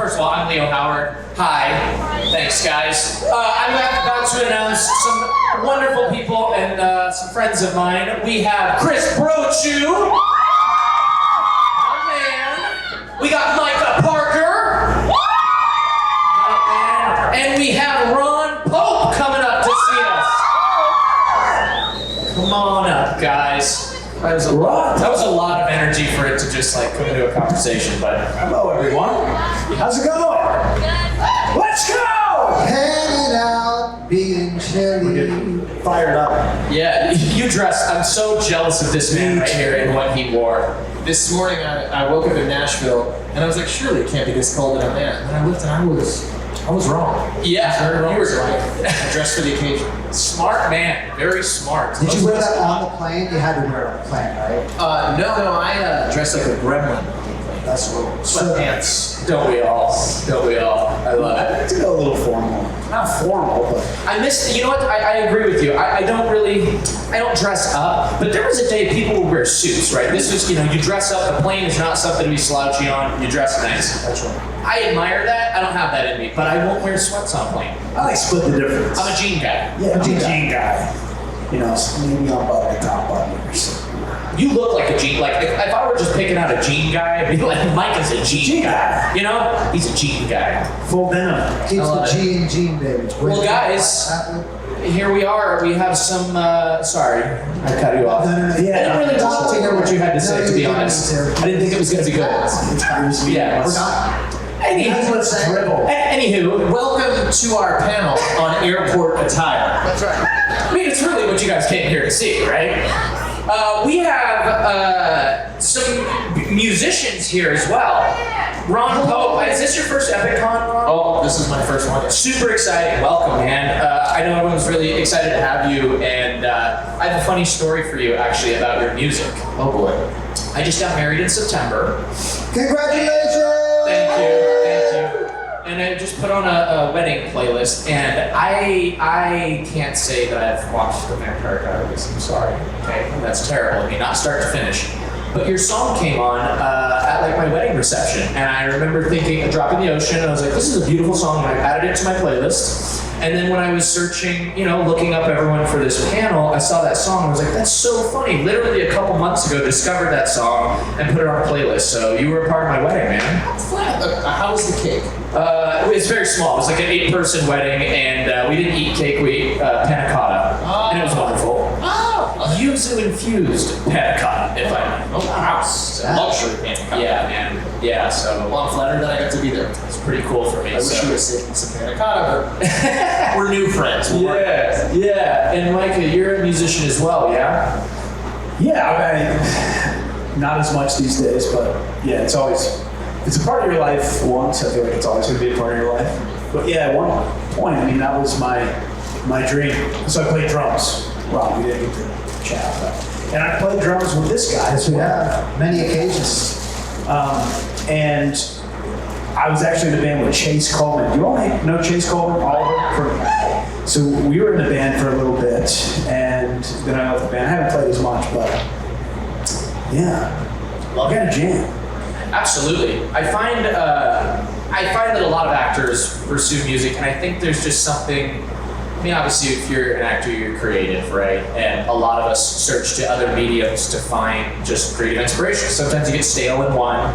first of all, I'm Leo Howard. Hi. Thanks, guys. I'm about to announce some wonderful people and some friends of mine. We have Chris Brochu. My man. We got Micah Parker. My man. And we have Ron Pope coming up to see us. Come on up, guys. That was a lot of energy for it to just like come into a conversation, but hello everyone. How's it going? Let's go! Hanging out, being chilly. Fired up. yeah, you dressed. I'm so jealous of this man right here and what he wore. This morning I woke up in Nashville and I was like, surely it can't be this cold in Atlanta. And I looked and I was wrong. Yeah, I was very wrong. you were right. I dressed for the occasion. Smart man, very smart. Did you wear that on the plane? You had to wear it on the plane, right? No, I dressed like a gremlin. That's what. Sweatpants. Don't we all? Don't we all? I love it. To go a little formal. Not formal, but I miss, you know what, I agree with you. I don't dress up, but there was a day people would wear suits, right? This was, you dress up, the plane is not something to be slouchy on, you dress nice. that's right. I admire that, I don't have that in me, but I won't wear sweats on plane. I like split the difference. I'm a jean guy. Yeah, I'm a jean guy. Maybe I'll button the top button or something. You look like a jean, like if I were just picking out a jean guy, I'd be like, Micah's a jean guy. He's a jean guy. Full denim. Keeps the G in jean, baby. Well, guys, here we are. We have some, sorry, I cut you off. I didn't really want to hear what you had to say, to be honest. I didn't think it was going to be good. Yeah. We're not. Anywho, Welcome to our panel on airport attire. That's right. I mean, it's really what you guys came here to see, right? We have some musicians here as well. Ron Pope, is this your first Epic Con, Ron? Oh, this is my first one. Super exciting, welcome, man. I know everyone's really excited to have you, and I have a funny story for you, actually, about your music. Oh boy. I just got married in September. Congratulations! Thank you. And I just put on a wedding playlist, and I can't say that I've watched the Vampire Diaries. I'm sorry. Okay, that's terrible. I mean, not start to finish. But your song came on at like my wedding reception, and I remember thinking, A Drop in the Ocean, and I was like, this is a beautiful song, and I added it to my playlist. And then when I was searching, looking up everyone for this panel, I saw that song, and I was like, that's so funny. Literally a couple months ago, discovered that song and put it on a playlist. So you were a part of my wedding, man. How was the cake? It's very small. It was like an 8-person wedding, and we didn't eat cake. We ate panna cotta, and it was wonderful. Yuzu infused panna cotta, if I may. Oh, wow. Luxury panna cotta. Yeah, man. Yeah, so Well, I'm flattered that I got to be there. it's pretty cool for me. I wish you would have saved me some panna cotta, but we're new friends. Yeah. And Micah, you're a musician as well, yeah? Yeah, not as much these days, but yeah, it's a part of your life once. I feel like it's always going to be a part of your life. But yeah, at one point, that was my dream. So I played drums. Well, we didn't get to chat about. And I played drums with this guy. Yes, we have. Many occasions. And I was actually in the band with Chase Coleman. Do you all know Chase Coleman? So we were in the band for a little bit, and then I left the band. I haven't played as much, but yeah, I got a jam. Absolutely. I find that a lot of actors pursue music, and I think there's just something. I mean, obviously, if you're an actor, you're creative, right? And a lot of us search to other mediums to find just creative inspiration. Sometimes you get stale in one,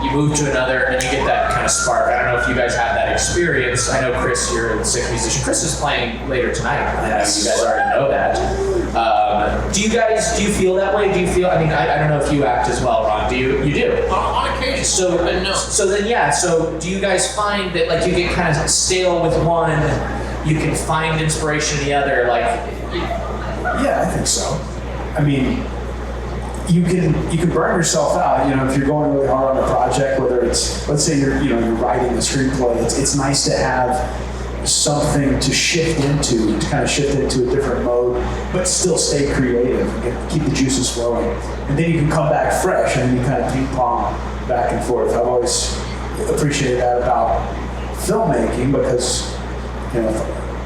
you move to another, and you get that kind of spark. I don't know if you guys have that experience. I know, Chris, you're a sick musician. Chris is playing later tonight. I know you guys already know that. Do you feel that way? Do you feel, I don't know if you act as well, Ron. Do you? You do? On occasion. So do you guys find that like you get kind of stale with one, you can find inspiration in the other, Yeah, I think so. I mean, you can burn yourself out. If you're going really hard on a project, whether it's, let's say you're writing a screenplay, it's nice to have something to shift into, to a different mode, but still stay creative and keep the juices flowing. And then you can come back fresh and you kind of ping pong back and forth. I've always appreciated that about filmmaking because,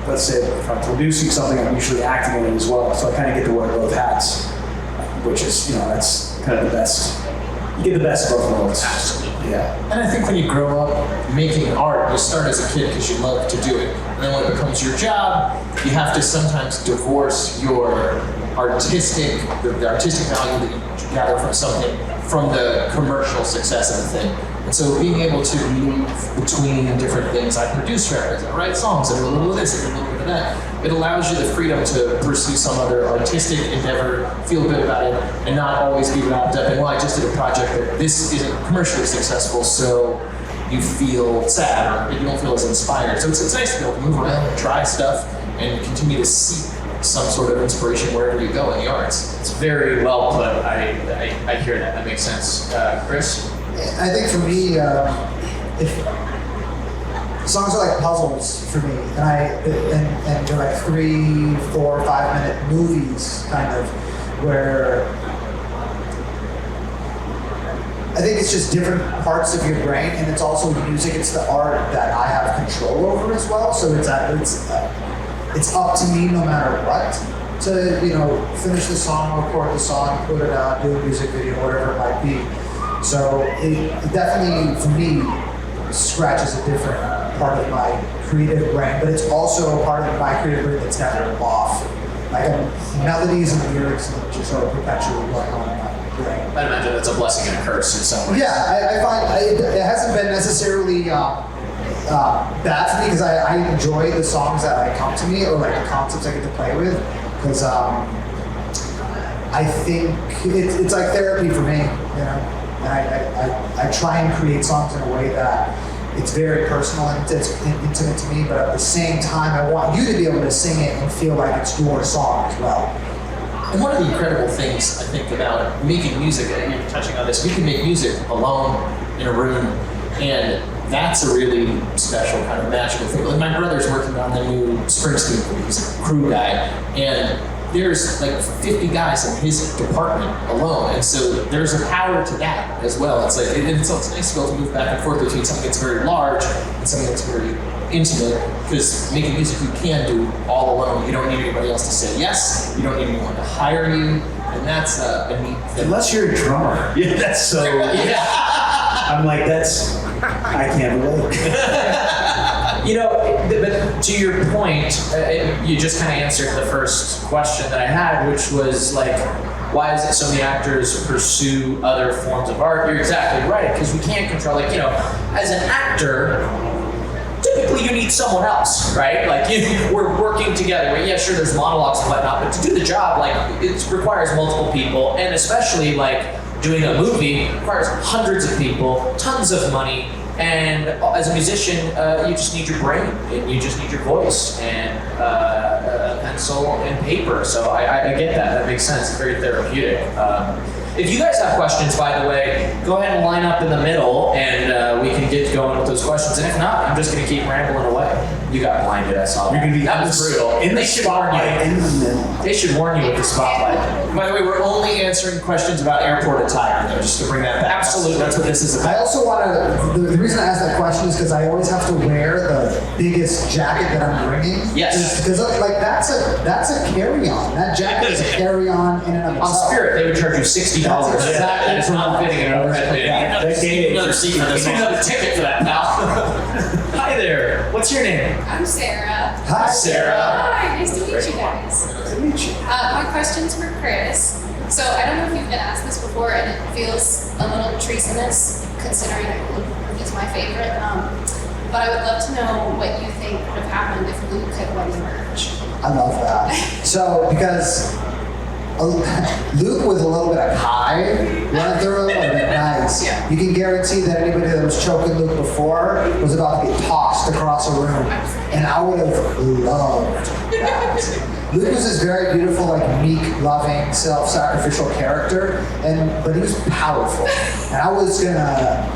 let's say if I'm producing something, I'm usually acting in it as well. So I kind of get to wear both hats, which is, that's kind of the best. You get the best of both worlds. Absolutely. Yeah. And I think when you grow up making art, you start as a kid because you love to do it. And then when it becomes your job, you have to sometimes divorce your artistic, the artistic value that you gather from something from the commercial success of the thing. And so being able to move between different things, I produce records, I write songs, I do a little of this, I do a little bit of that. It allows you the freedom to pursue some other artistic endeavor, feel good about it, and not always be wrapped up in, well, I just did a project that this isn't commercially successful, so you feel sad or you don't feel as inspired. So it's nice to be able to move around, try stuff, and continue to seek some sort of inspiration wherever you go in the arts. It's very well put. I hear that. That makes sense. Chris? I think for me, if songs are like puzzles for me, and they're like 3, 4, 5 minute movies, kind of, where I think it's just different parts of your brain, and it's also music. It's the art that I have control over as well. So it's up to me no matter what to finish the song, record the song, put it out, do a music video, whatever it might be. So it definitely, for me, scratches a different part of my creative brain, but it's also a part of my creative brain that's never off. Like melodies and lyrics that just sort of perpetually going on in my brain. I'd imagine that's a blessing and a curse in some ways. Yeah, I find it hasn't been necessarily bad for me because I enjoy the songs that come to me or like the concepts I get to play with because I think it's like therapy for me, And I try and create songs in a way that it's very personal and it's intimate to me, but at the same time, I want you to be able to sing it and feel like it's your song as well. And one of the incredible things I think about making music, and you're touching on this, we can make music alone in a room, and that's a really special kind of magical thing. Like my brother's working on the new Springsteen movie, he's a crew guy, and there's like 50 guys in his department alone, and so there's a power to that as well. It's like, and so it's nice to be able to move back and forth between something that's very large and something that's very intimate, because making music you can do all alone. You don't need anybody else to say yes, you don't need anyone to hire you, and that's a neat thing. Unless you're a drummer. Yeah, that's so. Yeah. I'm like, I can't relate. But to your point, you just kind of answered the first question that I had, which was like, why is it so many actors pursue other forms of art? You're exactly right, because we can't control, as an actor, typically you need someone else, right? Like we're working together. Yeah, sure, there's monologues and whatnot, but to do the job, it requires multiple people, and especially doing a movie requires hundreds of people, tons of money. And as a musician, you just need your brain, and you just need your voice, and a pencil and paper. So I get that. That makes sense. It's very therapeutic. If you guys have questions, by the way, go ahead and line up in the middle, and we can get going with those questions. And if not, I'm just going to keep rambling away. You got blinded, I saw. You're gonna be that was brutal. in the spotlight. In the middle. They should warn you with the spotlight. By the way, we're only answering questions about airport attire, though, just to bring that back. Absolutely. That's what this is I about. also want to, the reason I ask that question is because I always have to wear the biggest jacket that I'm bringing. Yes. Because that's a carry-on. That jacket is a carry-on in and of On itself. Spirit, they would charge you $60. That's exactly and it's not fitting in an overhead bin. Yeah, that gave Another seat for this. Another ticket for that, pal. Hi there. What's your name? I'm Sarah. Hi, Sarah. Hi, nice to meet you guys. Nice to meet you. My question's for Chris. So I don't know if you've been asked this before, and it feels a little treasonous considering he's my favorite. But I would love to know what you think would have happened if Luke had won the merge. I love that. So, because Luke with a little bit of high running through him would have been nice. Yeah. You can guarantee that anybody that was choking Luke before was about to get tossed across a room. And I would have loved that. Luke was this very beautiful, meek, loving, self-sacrificial character, but he was powerful. And I was gonna,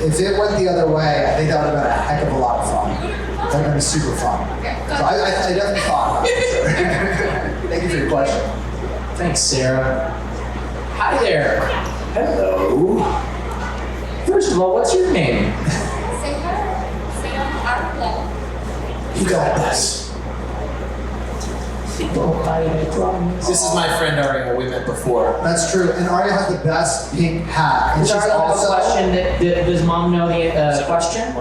if it went the other way, I think that would have been a heck of a lot of fun. That would have been super fun. Okay, So I definitely thought about it. Thank you for your question. Thanks, Sarah. Hi there. Hello. First of all, what's your name? Sarah Arlo. You got this. Don't hide, I promise. This is my friend Aria. We met before. That's true. And Arya has the best pink hat. And Does she's Arya have a also question? Does mom know the question?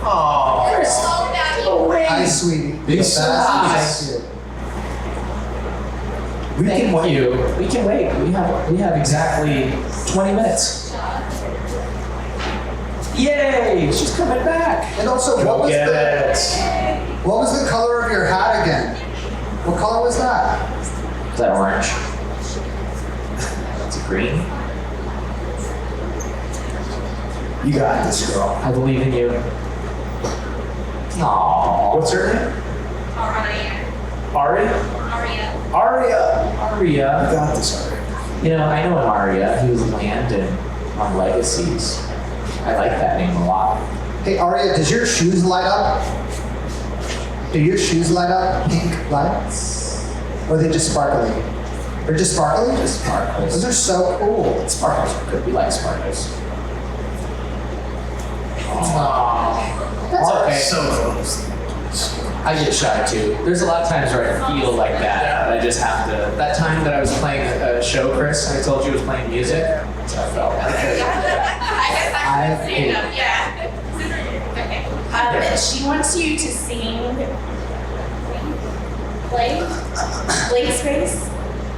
Oh, You're so bad. Hi, sweetie. Big The best. surprise. Thank you. We can Thank wait. you. We can wait. We have exactly 20 minutes. Yay! She's coming back. And also, what Go was get the it. what was the color of your hat again? What color was that? Is that orange? That's a green. You got this, girl. I believe in you. Aww. What's her name? Ari? Aria. Aria. You got this, Ari. You know, I know an Aria who's landed on Legacies. I like that name a lot. Hey Arya, does your shoes light up? Do your shoes light up pink lights? Or are they just sparkly? They're just sparkly? Just sparkles. Those are so cool. Sparkles are good. We like sparkles. That's Alright, okay. So close. I get shy too. There's a lot of times where I feel like that. I just have to. That time that I was playing a show, Chris, I told you I was playing music. That's how I felt. I hate She wants you to sing Blank Space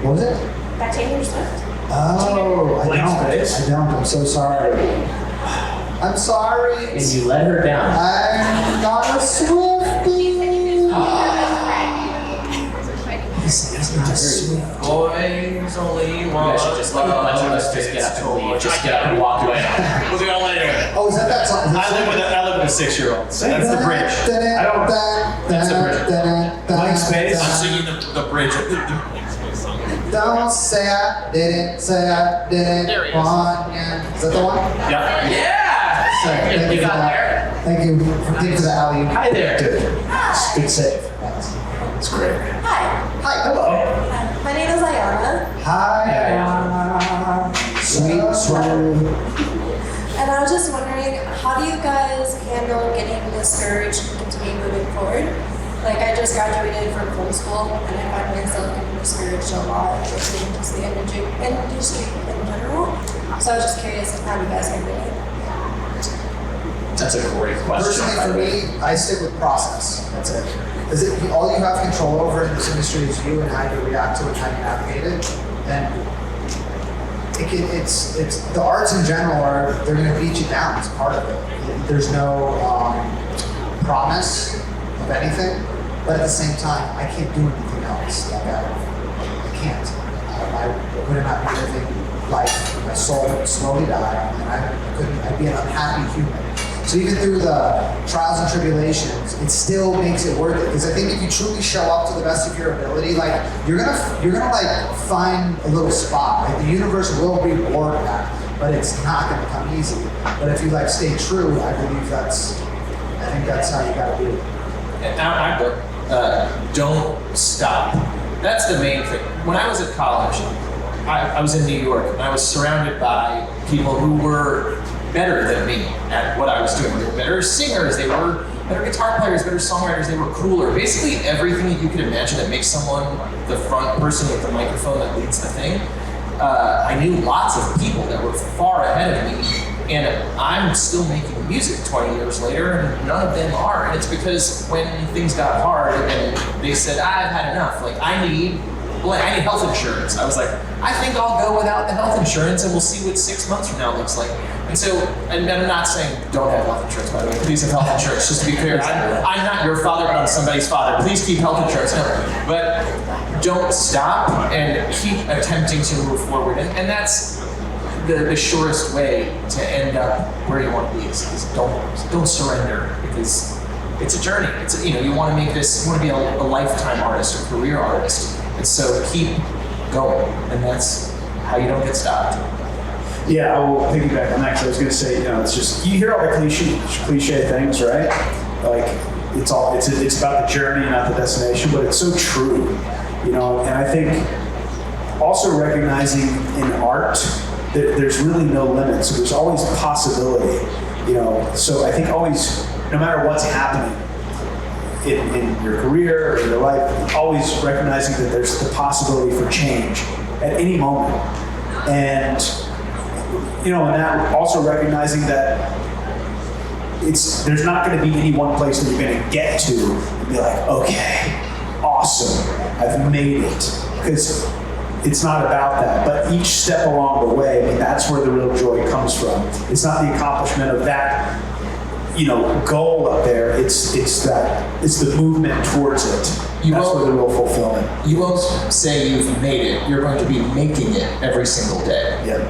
What was it? by Taylor Swift. Oh, I Blank don't. space? I don't. I'm so sorry. I'm sorry. And you let her down. I'm not a Swiftie. He's not sweet. boys only You want. guys should just let a bunch of us just get up and leave. Just get up and walk away. We'll do it later. Oh, is that song? I live with a 6-year-old. That's the bridge. I don't- That's the bridge. Blank space? I'm singing the bridge. Don't say I didn't, say I didn't want you. Is that the one? Yeah. Yeah! Sorry, thank you for that. Thank you for the alley. Hi there. Good save. It's great. Hi, Hi, hello. my name is Ayana, Hi. Sweet, sweet. and I was just wondering, how do you guys handle getting discouraged and continue moving forward? Like, I just graduated from film school, and I find myself getting discouraged a lot within just the industry in general. So I was just curious of how you guys handle it. That's a great question. Personally, for me, I stick with process. That's it. Is it all you have control over in this industry is you and how you react to it, how you navigate it, and it's the arts in general they're going to beat you down. It's part of it. There's no promise of anything, but at the same time, I can't do anything else. Like I can't. I would not be living life. My soul would slowly die, and I'd be an unhappy human. So even through the trials and tribulations, it still makes it worth it. Because I think if you truly show up to the best of your ability, like you're gonna like find a little spot. Like the universe will reward that, but it's not gonna come easy. But if you like stay true, I think that's how you gotta do it. And now my book, don't stop. That's the main thing. When I was at college, I was in New York, and I was surrounded by people who were better than me at what I was doing. They were better singers, they were better guitar players, better songwriters, they were cooler. Basically everything that you could imagine that makes someone the front person with the microphone that leads the thing. I knew lots of people that were far ahead of me, and I'm still making music 20 years later, and none of them are. And it's because when things got hard and they said, I've had enough, like I need health insurance. I was like, I think I'll go without the health insurance and we'll see what 6 months from now looks like. And so, and I'm not saying don't have health insurance, by the way. Please have health insurance, just to be clear. I'm not your father, but I'm somebody's father. Please keep health insurance. No. But don't stop and keep attempting to move forward. And that's the surest way to end up where you want to be is don't surrender, because it's a journey. It's you want to make this, you want to be a lifetime artist, a career artist. And so keep going, and that's how you don't get stopped. Yeah, I will piggyback on that because I was going to say, it's just, you hear all the cliche things, right? Like, it's about the journey, not the destination, but it's so true, and I think also recognizing in art that there's really no limit, so there's always possibility, so I think always, no matter what's happening, in your career, in your life, always recognizing that there's the possibility for change at any moment. And, and that also recognizing that there's not going to be any one place that you're going to get to and be like, okay, awesome, I've made it. Because it's not about that. But each step along the way, I mean, that's where the real joy comes from. It's not the accomplishment of that, goal up there. It's the movement towards it. That's where the real fulfillment. You won't say you've made it. You're going to be making it every single day. Yeah,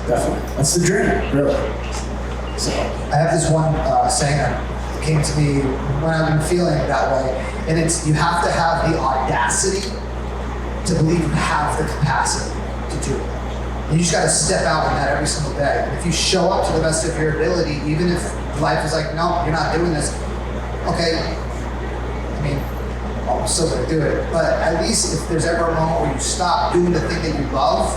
definitely. That's the dream, really. So I have this one saying that came to me when I've been feeling that way, and it's you have to have the audacity to believe you have the capacity to do it. You just got to step out in that every single day. And if you show up to the best of your ability, even if life is like, no, you're not doing this, okay, I mean, I'm still going to do it. But at least if there's ever a moment where you stop doing the thing that you love,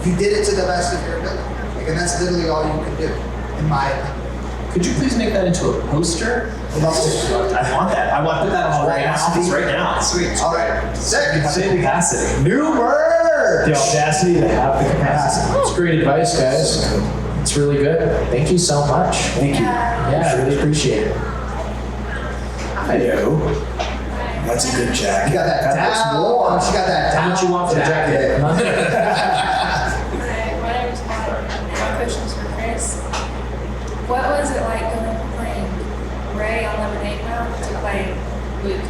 you did it to the best of your ability. And that's literally all you can do, in my opinion. Could you please make that into a poster? I'd love to. I want that. I want to put that on my office right now. Sweet. All right. Sick. capacity. New word. The audacity to have the capacity. It's great advice, guys. It's really good. Thank you so much. Thank you. Yeah, I really appreciate it. Hello. That's a good jacket. You got that down. warm. She got that down. How much you want for the jacket? My name is Mike. My question's for Chris. What was it like going from playing Ray on Lemonade Mouth to playing Luke?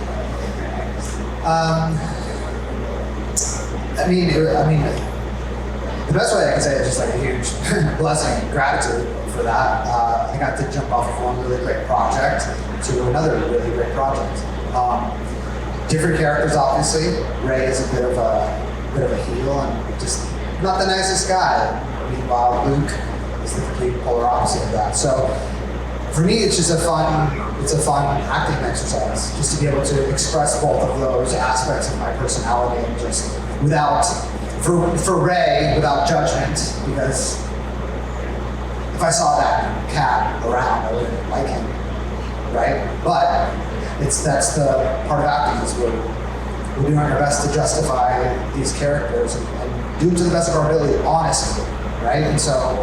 The best way I can say it is just like a huge blessing and gratitude for that. I got to jump off of one really great project to another really great project. Different characters, obviously. Ray is a bit of a heel and just not the nicest guy. Meanwhile, Luke is the complete polar opposite of that. So for me, it's just a fun acting exercise, just to be able to express both of those aspects of my personality and just for Ray, without judgment, because if I saw that cat around, I wouldn't like him, right? But that's the part of acting is we're doing our best to justify these characters and do them to the best of our ability, honestly, right? And so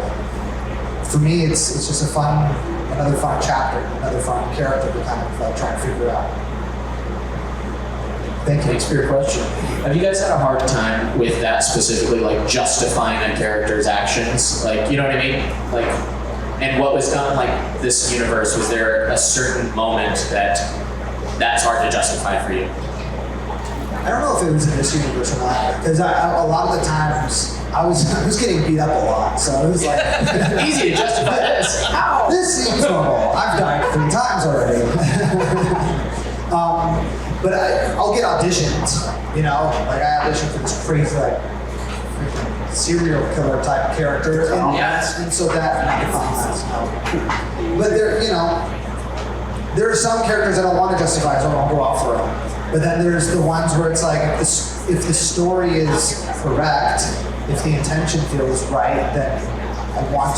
for me, it's just another fun chapter, another fun character to kind of try and figure out. Thank you. Thanks for your question. Have you guys had a hard time with that specifically, like justifying a character's actions? Like, you know what I mean? Like, and what was done, like this universe, was there a certain moment that's hard to justify for you? I don't know if it was in this universe or not, because a lot of the times I was getting beat up a lot, so it was like Easy to justify this. Ow! this seems normal. I've died 3 times already. But I'll get auditions, like I auditioned for this crazy freaking serial killer type character, and so that but there are some characters that I want to justify, so I won't go out for them. But then there's the ones where it's like if the story is correct, if the intention feels right, then I want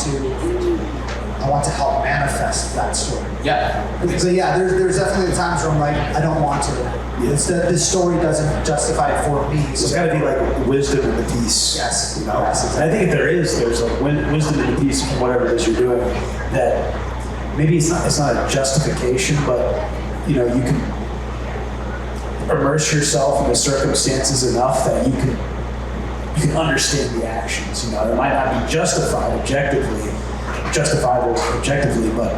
to help manifest that story. Yeah. So yeah, there's definitely times where I'm like, I don't want to. This story doesn't justify it for me. There's got to be like wisdom in the piece. Yes. And I think if there's like wisdom in the piece of whatever it is you're doing, that maybe it's not a justification, but you can immerse yourself in the circumstances enough that you can understand the actions. It might not be justifiable objectively, but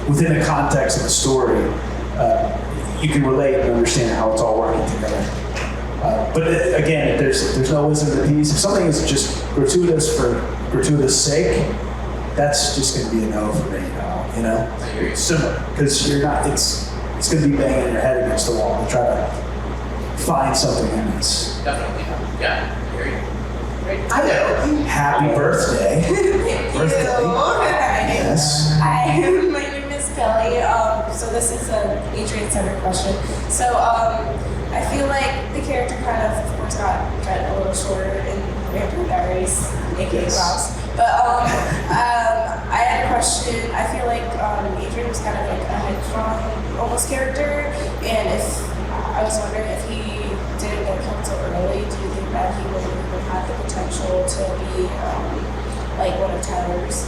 within the context of the story, you can relate and understand how it's all working together. But again, if there's no wisdom in the piece, if something is just gratuitous for gratuitous sake, that's just going to be a no for me. Similar, because you're not. It's going to be banging your head against the wall to try to find something in this. Definitely. Yeah. I know. Happy birthday! Birthday. Yes. Hi, my name is Kelly. So this is an Adrian-centered question. So I feel like the character kind of course, got cut a little shorter in Diaries, aka Rouse. But I had a question. I feel like Adrian was kind of like a headstrong, almost Neil's character, and if I was wondering if he didn't get killed so early, do you think that he would have the potential to be like one of Tyler's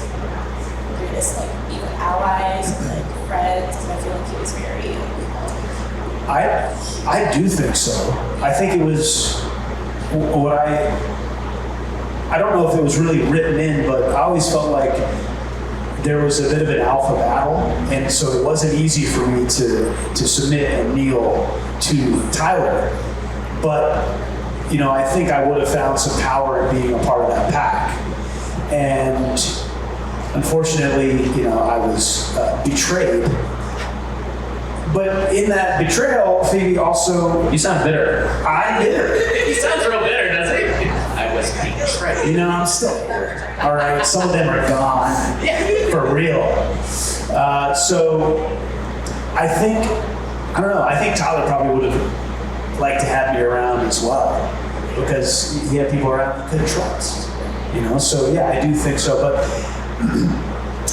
greatest like even allies and like friends? Because I feel like he was very. I do think so. I think it was what I don't know if it was really written in, but I always felt like there was a bit of an alpha battle, and so it wasn't easy for me to submit and kneel to Tyler. But you know, I think I would have found some power in being a part of that pack. And unfortunately, you know, I was betrayed. But in that betrayal, Phoebe also, You sound bitter. I'm bitter. He sounds real bitter, doesn't he? I was betrayed. You know, I'm still here. All right, some of them are gone for real. So I think, I don't know, I think Tyler probably would have liked to have me around as well, because he had people around he could trust. You know, so yeah, I do think so. But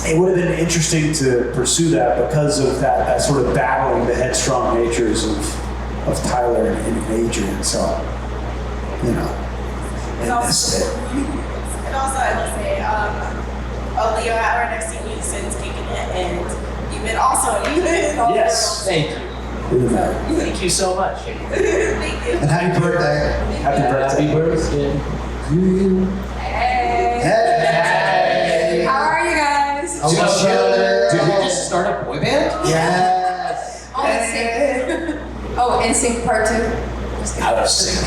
it would have been interesting to pursue that because of that sort of battling the headstrong natures of Tyler and Adrian. So, you know. And also, I must say, Leo, at our next team, you since kicking it, and you've been awesome. Yes, thank you. Thank you so much. Thank you. And happy birthday. Happy birthday. Happy birthday. Hey. Hey. How are you guys? Oh, Did we just start a boy band? Yes. Oh, NSYNC. Oh, NSYNC part 2. Just kidding. Out of sync.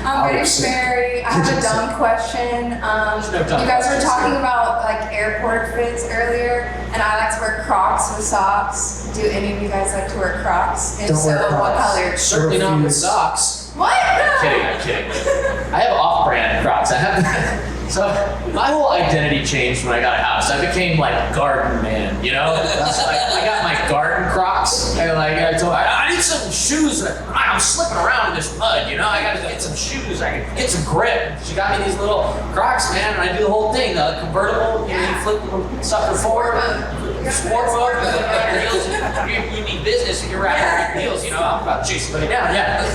My name's Mary. I have a dumb question. no dumb You guys were questions talking here. about like airport fits earlier, and I like to wear Crocs with socks. Do any of you guys like to wear Crocs? If Don't so, wear what Crocs. color? Certainly not with Refuse. socks. What? I'm kidding. I have off-brand Crocs. I have. So my whole identity changed when I got a house. I became like garden man, you know? That's like, I got my garden Crocs. And like I told I need some shoes. I'm slipping around in this mud, you know? I gotta get some shoes. I can get some grip. She got me these little Crocs, man, and I do the whole thing. Convertible, you know, you flip the sucker forward. Sport mode, you put on your heels. You need business and you're wrapping around your heels, you know? I'm about to chase somebody down. Yeah,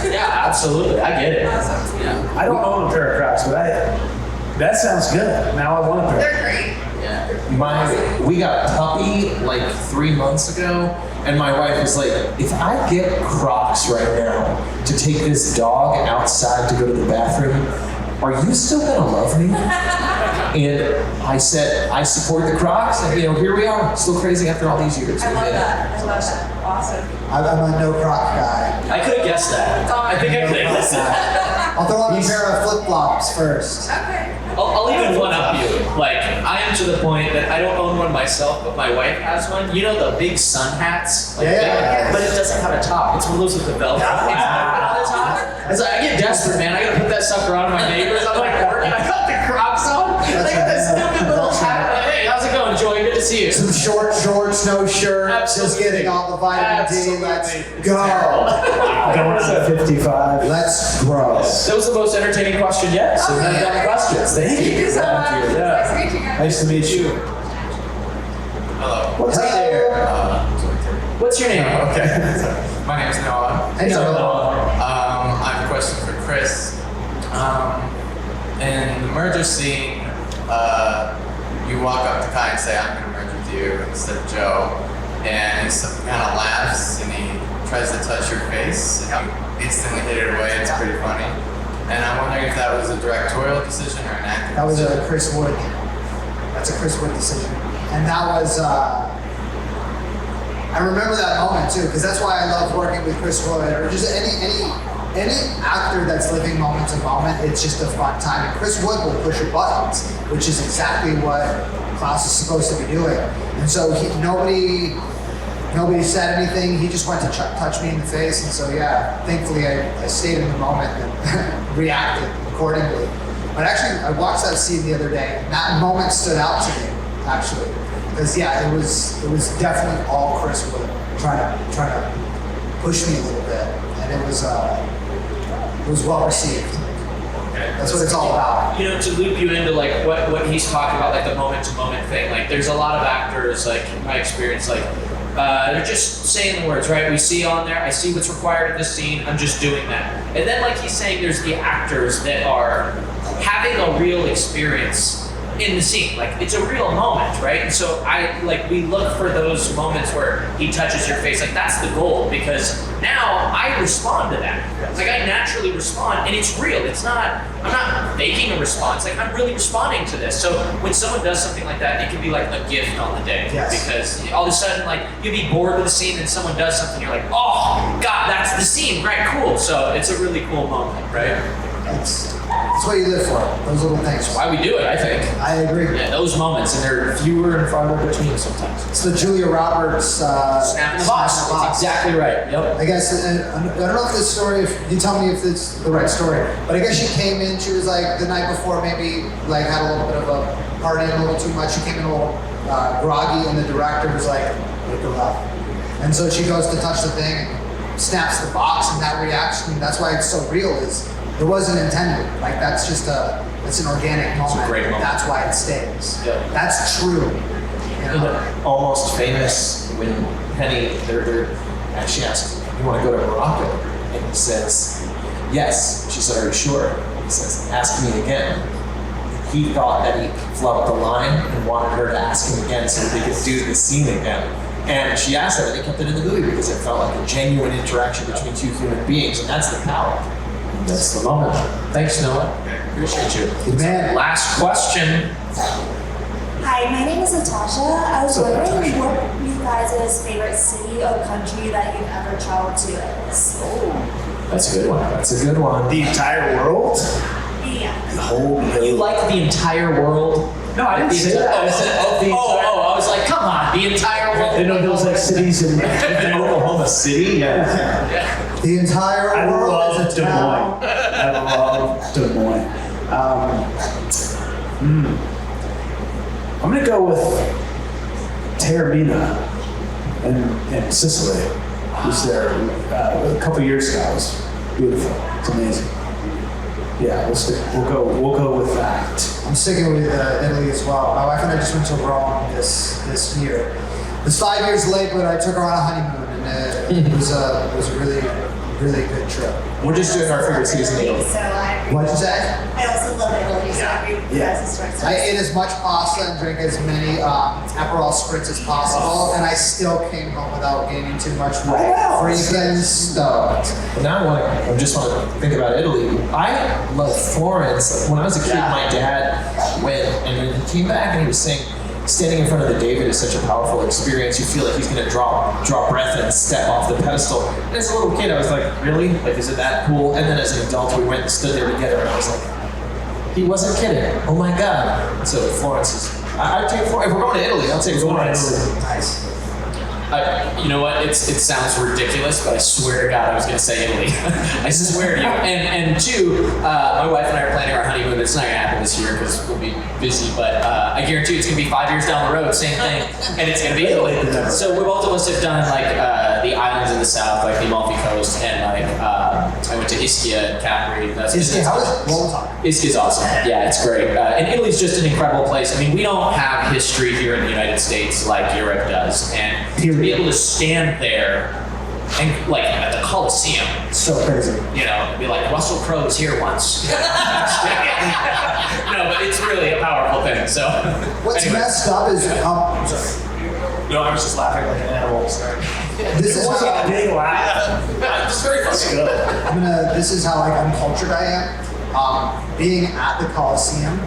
absolutely. I get it. Yeah. I don't own a pair of Crocs, but that sounds good. Now I want a pair. They're great. Yeah. We got a puppy like 3 months ago, and my wife was like, if I get Crocs right now to take this dog outside to go to the bathroom, are you still gonna love me? And I said, I support the Crocs, and you know, here we are, still crazy after all these years. I We love did it. that. I love that. Awesome. I'm a no croc guy. I could have guessed that. I think I could have guessed that. I'll throw on a pair of flip flops first. Okay. I'll even one up you. Like, I am to the point that I don't own one myself, but my wife has one. You know the big sun hats? Like, Yeah. But it doesn't have a top. It's one of those with the velvet. It's open on the top. It's like, I get desperate, man. I gotta put that sucker on my neighbors. I'm like working. I got the Crocs on. They got this stupid little hat. Like, hey, how's it going, Joey? Good to see you. Some short shorts, no shirt, just Absolutely. getting all the vitamin D. Let's go. Going on 55. Let's grow. That was the most entertaining question yet. So none done questions. Thank Thank you so much. Yeah. Nice to meet you guys. Nice to meet you. Hello. What's Hey there. What's your name? Okay. My name is Noah. Hey, Noah. I have a question for Chris. In the merger scene, you walk up to Kai and say, I'm going to merge with you instead of Joe. And he kind of laughs and he tries to touch your face and you instantly hit it away. It's pretty funny. And I'm wondering if that was a directorial decision or an acting That was decision. a Chris Wood. That's a Chris Wood decision. And that was, I remember that moment too, because that's why I love working with Chris Wood or just any actor that's living moment to moment. It's just a fun time. And Chris Wood will push your buttons, which is exactly what Klaus is supposed to be doing. And so nobody said anything. He just went to touch me in the face. And so yeah, thankfully I stayed in the moment and reacted accordingly. But actually, I watched that scene the other day, and that moment stood out to me, actually. Because yeah, it was definitely all Chris Wood trying to push me a little bit. And it was well received. That's what it's all about. You know, to loop you into like what he's talking about, like the moment to moment thing. Like, there's a lot of actors, like in my experience, like They're just saying the words, right? We see on there, I see what's required of this scene, I'm just doing that. And then like he's saying, there's the actors that are having a real experience in the scene. Like it's a real moment, right? And so we look for those moments where he touches your face. Like that's the goal, because now I respond to that. Like I naturally respond, and it's real. I'm not faking a response. Like I'm really responding to this. So when someone does something like that, it can be like a gift on the day. Yes. Because all of a sudden, like you'd be bored with the scene, and someone does something, you're like, oh God, that's the scene, right? Cool. So it's a really cool moment, right? That's what you live for. Those little things. Why we do it, I think. I agree. Yeah, those moments, and they're fewer and farther between sometimes. It's the Julia Roberts Snap in the box. That's exactly right. Yep. I guess I don't know if this story. If you tell me if it's the right story, but I guess she came in. She was like the night before, maybe like had a little bit of a party, a little too much. She came in a little groggy, and the director was like, "Wake her up." And so she goes to touch the thing, and snaps the box, and that reaction. That's why it's so real. Is it wasn't intended. Like that's just it's an organic moment. It's a great moment. That's why it stays. Yeah. That's true. You know? Almost famous when Penny, she asks, you want to go to Morocco? And he says, yes. She said, are you sure? He says, ask me again. He thought that he flubbed the line and wanted her to ask him again so that they could do the scene again. And she asked her, and they kept it in the movie because it felt like a genuine interaction between two human beings, and that's the power. That's the moment. Thanks, Noah. Appreciate you. Man. Last question. Hi, my name is Natasha. I was wondering what you guys' favorite city or country that you've ever traveled to is. That's a good one. That's a good one. The entire world? Yeah. The whole You like the entire world? No, I didn't say that. I said the entire. I was like, come on, the entire world. I didn't know there was like cities in Oklahoma City? Yeah. Yeah. The entire I world love is a Des town. Moines. I love Des Moines. I'm gonna go with Taormina in Sicily. I was there a couple years ago. It was beautiful. It's amazing. Yeah, we'll go with that. I'm sticking with Italy as well. My wife and I just went to Rome this year. It was 5 years late, but I took her on a honeymoon, and it was a really good trip. We're just doing our favorite season. So What'd you say? I also love Italy, so I agree with you guys' choice. I ate as much pasta and drank as many Aperol spritz as possible, and I still came home without gaining too much weight. Freaking stoked. But now I just want to think about Italy. I love Florence. When I was a kid, my dad went, and when he came back and he was saying, standing in front of the David is such a powerful experience. You feel like he's going to draw breath and step off the pedestal. And as a little kid, I was like, really? Like, is it that cool? And then as an adult, we went and stood there together, and I was like, he wasn't kidding. Oh my God. So Florence is, I'd take Florence. If we're going to Italy, I'll take Florence. Nice. You know what? It sounds ridiculous, but I swear to God, I was going to say Italy. I swear to you. And two, my wife and I are planning our honeymoon. It's not going to happen this year because we'll be busy, but I guarantee you it's going to be 5 years down the road, same thing, and it's going to be Italy. So we both of us have done like the islands in the south, like the Amalfi Coast, and like I went to Ischia and Capri. Ischia, how is it? What was on? Ischia is awesome. Yeah, it's great. And Italy's just an incredible place. I mean, we don't have history here in the United States like Europe does, and to be able to stand there and like at the Coliseum, So crazy. you know, be like, Russell Crowe was here once. No, but it's really a powerful thing. So What's anyway. messed up is sorry. No, I was just laughing like an animal. Sorry. This is how Big laugh. It's very funny. this is how like uncultured I am. Being at the Coliseum,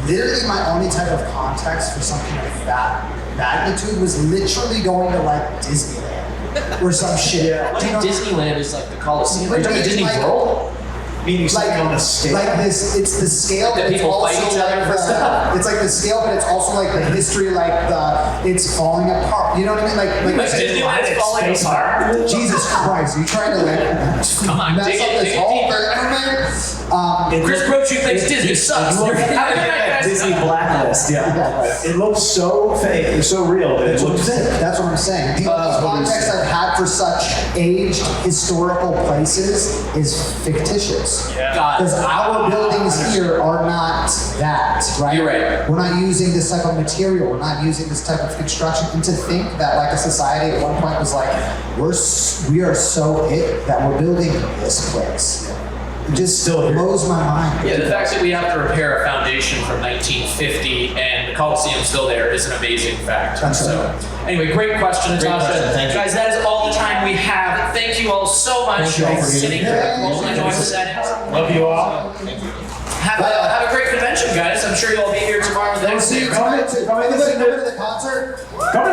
literally my only type of context for something of that magnitude was literally going to like Disneyland or some shit. I think Disneyland is like the Coliseum. Are you talking It's Disney like- World? Meaning something on the scale. Like this, it's the scale, That but it's people fight also each other like for stuff. it's like the scale, but it's also like the history, like it's falling apart. You know what I mean? Like Disneyland's falling apart. Jesus Christ, you trying to like Come on, mess dig up it, this dig it whole deeper. thing? Chris Brochu thinks Disney sucks. it looks- Have a good night, guys. Disney blacklist, yeah. Yeah. It looks so fake, it's so real. That it looks, That's what I'm saying. The only what do you context say? I've had for such aged historical places is fictitious. God. Because our buildings here are not that, right? You're right. We're not using this type of material. We're not using this type of construction. And to think that like a society at one point was like, we are so it that we're building this place. It just still blows my mind. Yeah, the fact that we have to repair a foundation from 1950 and the Coliseum's still there is an amazing fact. That's So, right. anyway, great question, Natasha. question, thank you. Guys, that is all the time we have. Thank you all so much Thank you all for for sitting being here. here. Well, I know I said that. love you all. Have a great convention, guys. I'm sure you'll all be here tomorrow and the We'll next see day. you right? tomorrow. Come to the concert. Come